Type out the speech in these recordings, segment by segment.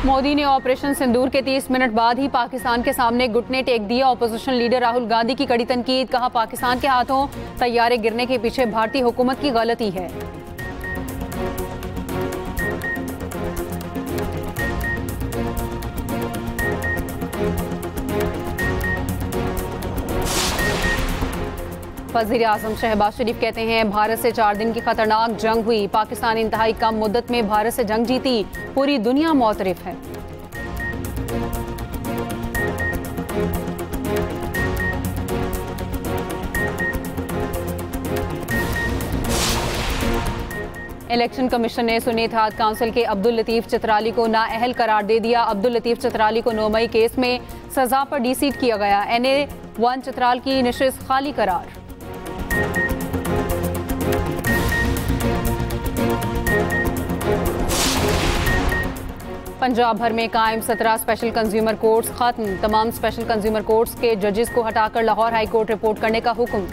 मोदी ने ऑपरेशन सिंदूर के 30 मिनट बाद ही पाकिस्तान के सामने घुटने टेक दिया। ऑपोजिशन लीडर राहुल गांधी की कड़ी तनकीद, कहा पाकिस्तान के हाथों तैयारे गिरने के पीछे भारतीय हुकूमत की गलती है। वज़ीर-ए-आज़म शहबाज शरीफ कहते हैं भारत से 4 दिन की खतरनाक जंग हुई, पाकिस्तान इंतहाई कम मुद्दत में भारत से जंग जीती, पूरी दुनिया मुतरिफ है। इलेक्शन कमीशन ने सुन्नी इत्तेहाद काउंसिल के अब्दुल लतीफ चित्राली को नाअहल करार दे दिया। अब्दुल लतीफ चित्राली को 9 मई केस में सजा पर डीसीट किया गया। NA-1 चित्राल की नशिस्त खाली करार। पंजाब भर में कायम 17 स्पेशल कंज्यूमर कोर्ट्स खत्म, तमाम स्पेशल कंज्यूमर कोर्ट्स के जजेस को हटाकर लाहौर हाई कोर्ट रिपोर्ट करने का हुक्म।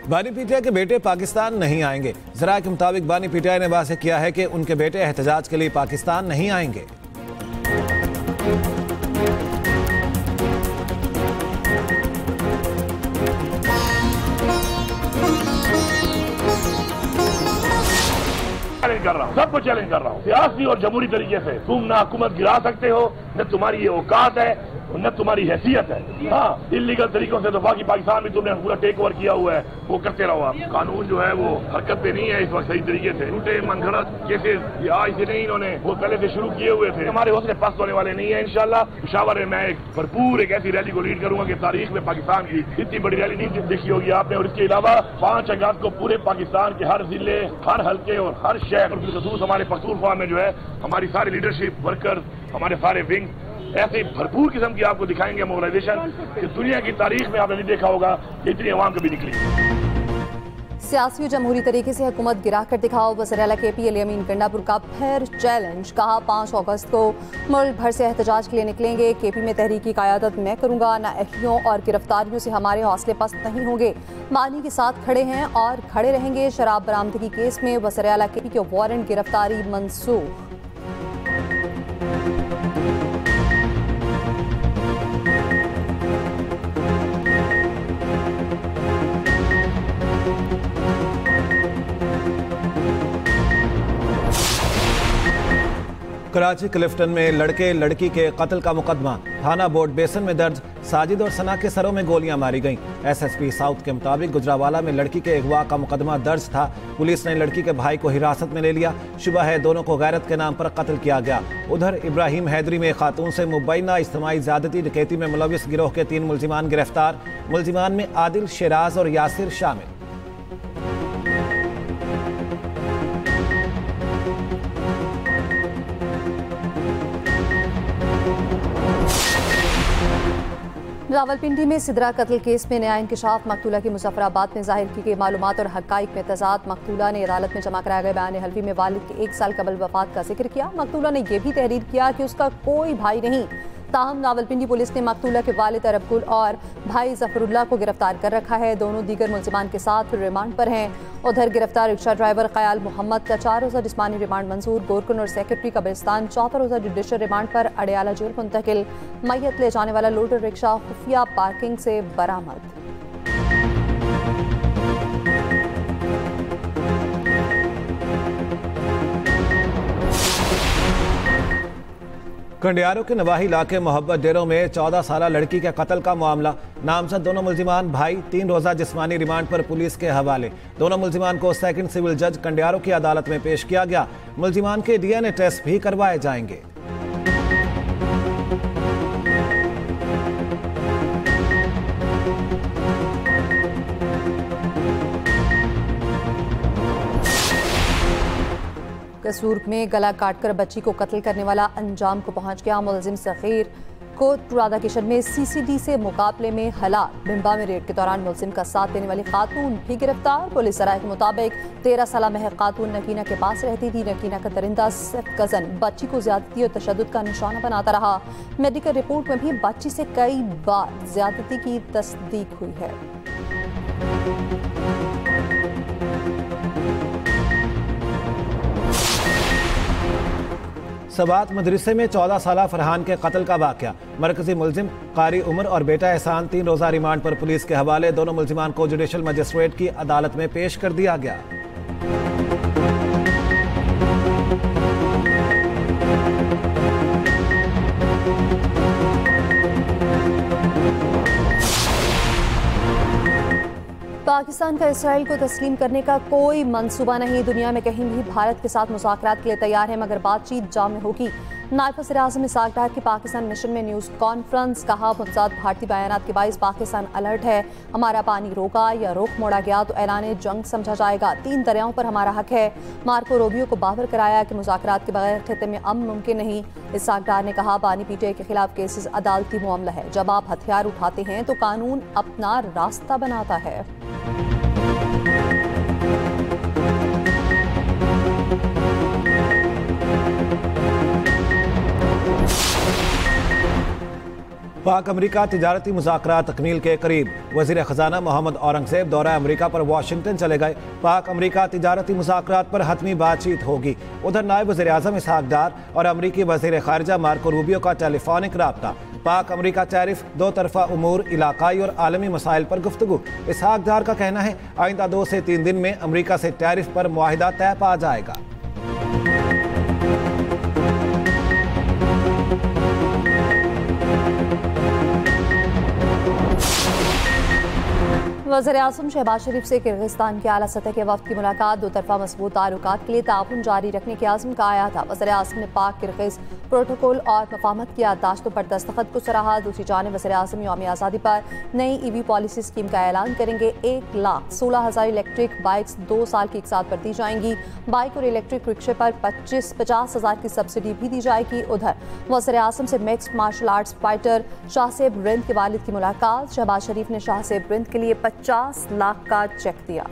बानी पीटीआई के बेटे पाकिस्तान नहीं आएंगे। जरा के मुताबिक बानी पीटीआई ने वाज़ेह किया है कि उनके बेटे एहतजाज के लिए पाकिस्तान नहीं आएंगे। चैलेंज कर रहा हूँ, सबको चैलेंज कर रहा हूँ। सियासी और जमहूरी तरीके से तुम ना हुकूमत गिरा सकते हो, न तुम्हारी ये औकात है, न तुम्हारी हैसियत है। हाँ, इलीगल तरीकों से तो बाकी पाकिस्तान में तुमने पूरा टेक ओवर किया हुआ है, वो करते रहो आप। कानून जो है वो हरकत पे नहीं है इस वक्त सही तरीके से। झूठे मनगढ़ंत केसेस आज से नहीं, इन्होंने वो पहले से शुरू किए हुए थे। हमारे हौसले पस्त होने वाले नहीं है इंशाल्लाह। पेशावर में मैं एक भरपूर एक ऐसी रैली को लीड करूंगा कि तारीख में पाकिस्तान की इतनी बड़ी रैली नहीं देखी होगी आपने। और इसके अलावा 5 अगस्त को पूरे पाकिस्तान के हर जिले, हर हल्के और हर शहर और बिलखसूस हमारे पख्तूनख्वा में जो है हमारी सारी लीडरशिप वर्कर, हमारे सारे विंग ऐसे भरपूर किस्म की आपको दिखाएंगे मोबिलाइजेशन कि दुनिया की तारीख में आपने नहीं देखा होगा कि इतनी अवाम कभी निकली। सियासी और जमहूरी तरीके से हुकूमत गिरा कर दिखाओ, वज़ीर-ए-आला KP अली अमीन गंडापुर का फिर चैलेंज, कहा 5 अगस्त को मुल्क भर से एहतजाज के लिए निकलेंगे। KP में तहरीक की क़यादत मैं करूंगा, नाअहलियों और गिरफ्तारियों से हमारे हौसले पस्त नहीं होंगे, मानी के साथ खड़े हैं और खड़े रहेंगे। शराब बरामदगी केस में वज़ीर-ए-आला KP के वारंट गिरफ्तारी मंसूख। कराची क्लिफ्टन में लड़के लड़की के कत्ल का मुकदमा, थाना बोर्ड बेसन में दर्ज। साजिद और सना के सरों में गोलियां मारी गईं। SSP साउथ के मुताबिक गुजरावाला में लड़की के अगवा का मुकदमा दर्ज था। पुलिस ने लड़की के भाई को हिरासत में ले लिया। शुबह है दोनों को गैरत के नाम पर कत्ल किया गया। उधर इब्राहिम हैदरी में खातून से मुबैना इज्तिमाई ज़्यादती डकैती में मुलविस गिरोह के 3 मुल्जिमान गिरफ्तार। मुल्जिमान में आदिल, शेराज और यासिर शामिल। रावलपिंडी में सिदरा कत्ल केस में नया इंकशाफ, मकतूला की मुजफ्फराबाद में जाहिर की गई मालूमात और हक़ाइक़ में तज़ाद। मकतूला ने अदालत में जमा कराए गए बयान हल्फी में वालिद के 1 साल कबल वफात का जिक्र किया। मकतूला ने यह भी तहरीर किया कि उसका कोई भाई नहीं। ताहम रावलपिंडी पुलिस ने मकतूला के वालिद अरबगुल और भाई जफरुल्लाह को गिरफ्तार कर रखा है। दोनों दीगर मुल्जिमान के साथ रिमांड पर हैं। उधर गिरफ्तार रिक्शा ड्राइवर क़याल मोहम्मद का 4 रोज़ा जिस्मानी रिमांड मंजूर। गोरकुन और सेक्रेटरी कब्रिस्तान 4था रोज़ा जुडिशल रिमांड पर अडयाला जेल मुंतकिल। मैयत ले जाने वाला लोडर रिक्शा खुफिया पार्किंग से बरामद। कंडियारों के नवाही इलाके मोहब्बत डेरों में 14 साला लड़की के कत्ल का मामला। नामजद दोनों मुल्जिमान भाई 3 रोज़ा जिस्मानी रिमांड पर पुलिस के हवाले। दोनों मुल्जिमान को सेकंड सिविल जज कंडियारों की अदालत में पेश किया गया। मुल्जिमान के DNA टेस्ट भी करवाए जाएंगे। कसूर में गला काटकर बच्ची को कत्ल करने वाला अंजाम को पहुंच गया। मुलजिम सगीर कोट राधाकिशन में सीसीडी से मुकाबले में हलाक। भिंबा में रेड के दौरान मुलजिम का साथ देने वाली खातून भी गिरफ्तार। पुलिस सराय के मुताबिक 13 साल महक खातून नकीना के पास रहती थी। नकीना का दरिंदा सिर्फ कजन बच्ची को ज्यादती और तशद्दुद का निशाना बनाता रहा। मेडिकल रिपोर्ट में भी बच्ची से कई बार ज्यादती की तस्दीक हुई है। सबात मदरसे में 14 साला फरहान के कत्ल का वाकया। मरकजी मुलजिम कारी उमर और बेटा एहसान 3 रोजा रिमांड पर पुलिस के हवाले। दोनों मुलजिमान को जुडिशल मजिस्ट्रेट की अदालत में पेश कर दिया गया। पाकिस्तान का इसराइल को तस्लीम करने का कोई मंसूबा नहीं। दुनिया में कहीं भी भारत के साथ मुज़ाकरात के लिए तैयार है, मगर बातचीत जाम में होगी। नायब वज़ीर-ए-आज़म इसहाक डार की पाकिस्तान मिशन में न्यूज़ कॉन्फ्रेंस। कहा, मुतज़ाद भारतीय बयानात के बाइस पाकिस्तान अलर्ट है। हमारा पानी रोका या रुख मोड़ा गया तो ऐलान जंग समझा जाएगा। 3 दरियाओं पर हमारा हक है। मार्को रूबियो को बावर कराया कि मुज़ाकरात के बगैर खित्ते में अमन मुमकिन नहीं। इसहाक डार ने कहा, बानी पीटीआई के खिलाफ केसेस अदालती मामला है। जब आप हथियार उठाते हैं तो कानून अपना रास्ता बनाता है। पाक अमरीका तिजारती मुज़ाकरात तकमील के करीब। वज़ीर ख़जाना मोहम्मद औरंगज़ेब दौरा अमरीका पर वाशिंगटन चले गए। पाक अमरीका तिजारती मुज़ाकरात पर हतमी बातचीत होगी। उधर नायब वज़ीर-ए-आज़म इसहाक डार और अमरीकी वज़ीर ख़ारिजा मार्को रूबियो का टेलीफोनिक राब्ता। पाक अमरीका टैरिफ, 2 तरफ़ा उमूर, इलाकाई और आलमी मसाइल पर गुफ्तगू। इसहाक डार का कहना है, आइंदा 2 से 3 दिन में अमरीका से टैरिफ पर मुआहिदा तय पा जाएगा। वज़ीर-ए-आज़म शहबाज शरीफ से किर्गिस्तान के आला सतह के वफ़द की मुलाकात। 2 तरफ़ा मज़बूत ताल्लुकात के लिए ताउन जारी रखने के आज़म का आया था। वज़ीर-ए-आज़म ने पाक किर्गिज़ प्रोटोकॉल और मफाहमत की याददाश्तों पर दस्तखत को सराहा। दूसरी जानिब वज़ीर-ए-आज़म यौम आज़ादी पर नई EV पॉलिसी स्कीम का ऐलान करेंगे। 1,16,000 इलेक्ट्रिक बाइक्स 2 साल की इकसात पर दी जाएंगी। बाइक और इलेक्ट्रिक रिक्शे पर 50,000 की सब्सिडी भी दी जाएगी। उधर वज़ीर-ए-आज़म से mixed martial arts fighter Shahzeb Rind के वालिद की मुलाकात। शहबाज शरीफ ने शाहसेब रिंद के लिए 50 लाख का चेक दिया।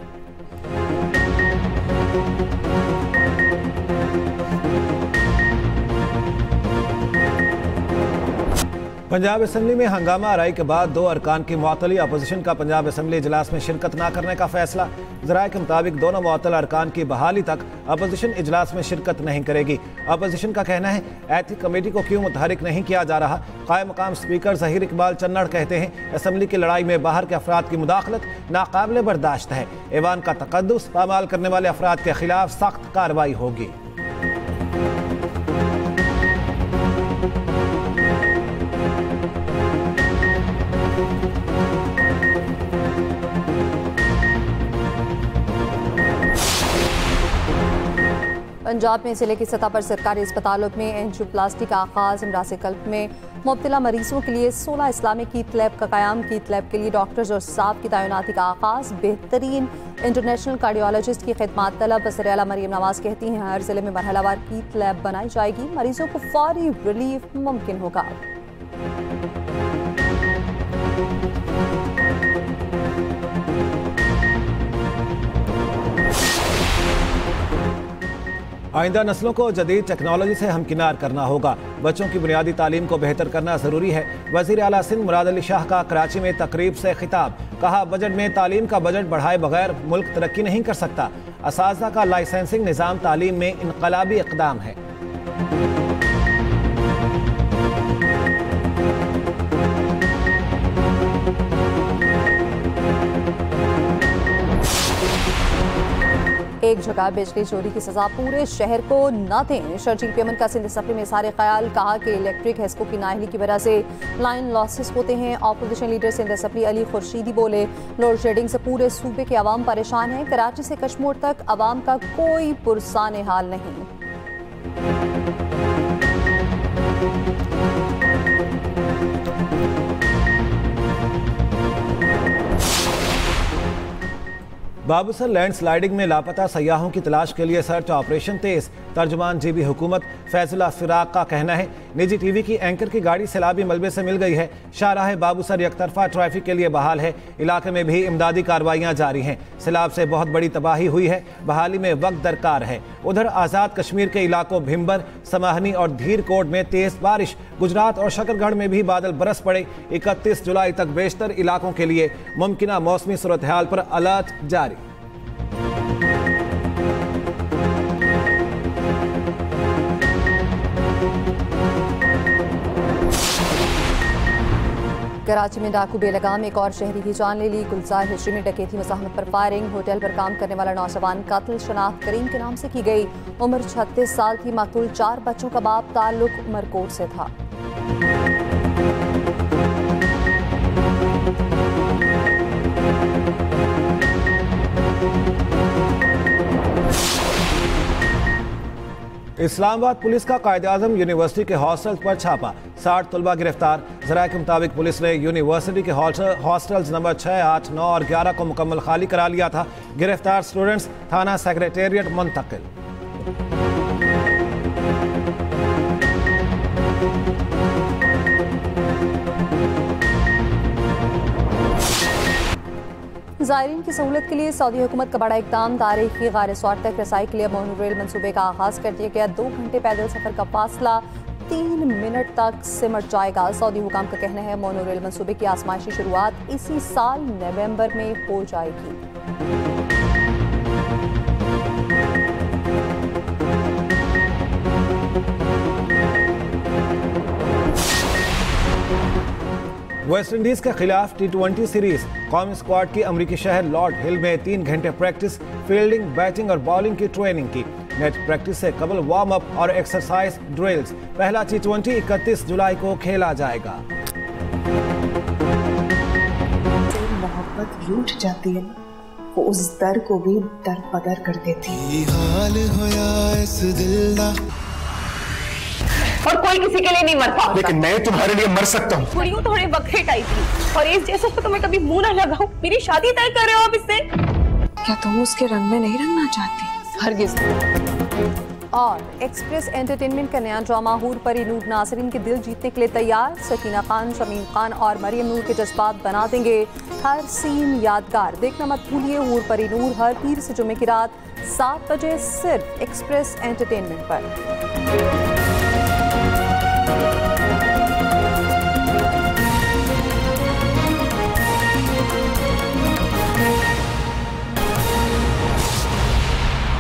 पंजाब असम्बली में हंगामा आराई के बाद 2 अरकान की मुअत्तली। अपोजिशन का पंजाब असम्बली इजलास में शिरकत न करने का फैसला। ज़राए के मुताबिक दोनों मुअत्तल अरकान की बहाली तक अपोजिशन इजलास में शिरकत नहीं करेगी। अपोजिशन का कहना है, एथिक कमेटी को क्यों मुतहरिक नहीं किया जा रहा। कायम मकाम स्पीकर ज़हीर इकबाल चन्नड़ कहते हैं, असम्बली की लड़ाई में बाहर के अफराद की मुदाखलत नाकाबिल बर्दाश्त है। ऐवान का तकद्दुस पामाल करने वाले अफराद के खिलाफ सख्त कार्रवाई होगी। पंजाब में जिले की सतह पर सरकारी अस्पतालों में एंजियोप्लास्टी का आगाज। इमराज़ कल्ब में मुब्तला मरीजों के लिए 16 इस्लामिक कीट लैब का क़याम। कीट लैब के लिए डॉक्टर्स और स्टाफ की तैनाती का आगाज। बेहतरीन इंटरनेशनल कार्डियोलॉजिस्ट की खिदमात तलब। वज़ीर आला मरियम नवाज कहती हैं, हर जिले में मरहलावार कीट लैब बनाई जाएगी। मरीजों को फौरी रिलीफ मुमकिन होगा। आइंदा नस्लों को जदीद टेक्नोलॉजी से हमकिनार करना होगा। बच्चों की बुनियादी तालीम को बेहतर करना ज़रूरी है। वज़ीर आला सिंध मुराद अली शाह का कराची में तकरीब से खिताब। कहा, बजट में तालीम का बजट बढ़ाए बगैर मुल्क तरक्की नहीं कर सकता। असातिज़ा का लाइसेंसिंग निज़ाम तालीम में इनकलाबी इक़दाम है। एक जगह बिजली चोरी की सजा पूरे शहर को न दें। शर्जील पेमन का सिंध असम्बली में सारे ख्याल। कहा कि इलेक्ट्रिक हेस्को की नाअहली की वजह से लाइन लॉसेस होते हैं। Opposition leader Sindh assembly Ali Khurshidi बोले, लोड शेडिंग से पूरे सूबे के अवाम परेशान हैं। कराची से कश्मीर तक अवाम का कोई पुरसाने हाल नहीं। बाबूसर लैंडस्लाइडिंग में लापता सयाहों की तलाश के लिए सर्च ऑपरेशन तेज। तर्जुमान जीबी हुकूमत फैजुल्ला फिराक का कहना है निजी टीवी की एंकर की गाड़ी सैलाबी मलबे से मिल गई है। शाहराह बाबूसर यकतरफा ट्रैफिक के लिए बहाल है। इलाके में भी इमदादी कार्रवाइयां जारी हैं। सैलाब से बहुत बड़ी तबाही हुई है, बहाली में वक्त दरकार है। उधर आज़ाद कश्मीर के इलाकों भिंबर, समाहनी और धीरकोट में तेज बारिश। गुजरात और शकरगढ़ में भी बादल बरस पड़े। 31 जुलाई तक बेशतर इलाकों के लिए मुमकिना मौसमी सूरत हाल पर अलर्ट जारी। कराची में डाकू बेलगाम एक और शहरी की जान ले ली। गुलजार हिस्ट्री में डकैती मज़ाहमत पर फायरिंग। होटल पर काम करने वाला नौजवान कातिल शनाख्त करीम के नाम से की गई। उम्र 36 साल थी। मकतूल 4 बच्चों का बाप, ताल्लुक उमरकोट से था। इस्लामाबाद पुलिस का कायद-ए-आज़म यूनिवर्सिटी के हॉस्टल पर छापा। 60 तलबा गिरफ्तार। ज़राए के मुताबिक पुलिस ने यूनिवर्सिटी के हॉस्टल्स नंबर 6, 8, 9 और 11 को मुकम्मल खाली करा लिया था। गिरफ्तार स्टूडेंट्स थाना सेक्रेटेरिएट मुंतकिल। ज़ायरीन की सहूलत के लिए सऊदी हुकूमत का बड़ा इक़दाम। तारीखी गार स्वार तक रसाई के लिए मोनोरेल मनसूबे का आगाज़ कर दिया गया। 2 घंटे पैदल सफ़र का फासला 3 मिनट तक सिमट जाएगा। सऊदी हुकाम का कहना है मोनोरेल मनसूबे की आजमाइशी शुरुआत इसी साल नवंबर में हो जाएगी। वेस्ट इंडीज के खिलाफ T20 सीरीज कौमी स्क्वाड की अमरीकी शहर लॉर्ड हिल में 3 घंटे प्रैक्टिस, फील्डिंग, बैटिंग और बॉलिंग की ट्रेनिंग की। नेट प्रैक्टिस से कबल वार्म अप और एक्सरसाइज ड्रिल्स। पहला T20 31 जुलाई को खेला जाएगा। मोहब्बत रूठ जाती है, वो उस दर को भी दरपदर कर देती है। हाल होया इस दिल दा, और कोई किसी के लिए नहीं मरता। लेकिन मैं तुम्हारे लिए मर सकता हूँ। थोड़ी थोड़े बकरे टाइप की, और इस जैसे तो मैं कभी मुंह ना लगाऊं। मेरी शादी तय कर रहे हो आप इससे? क्या तुम उसके रंग में नहीं रंगना चाहती? हरगिज़। और एक्सप्रेस एंटरटेनमेंट का नया ड्रामा हूर परी नूर नाज़रीन के दिल जीतने के लिए तैयार। सकीना खान, शमीम खान और मरियम नूर के जज्बात बना देंगे हर सीन यादगार। देखना मत भूलिए हूर परी नूर हर पीर से जुमे की रात 7 बजे सिर्फ एक्सप्रेस एंटरटेनमेंट पर।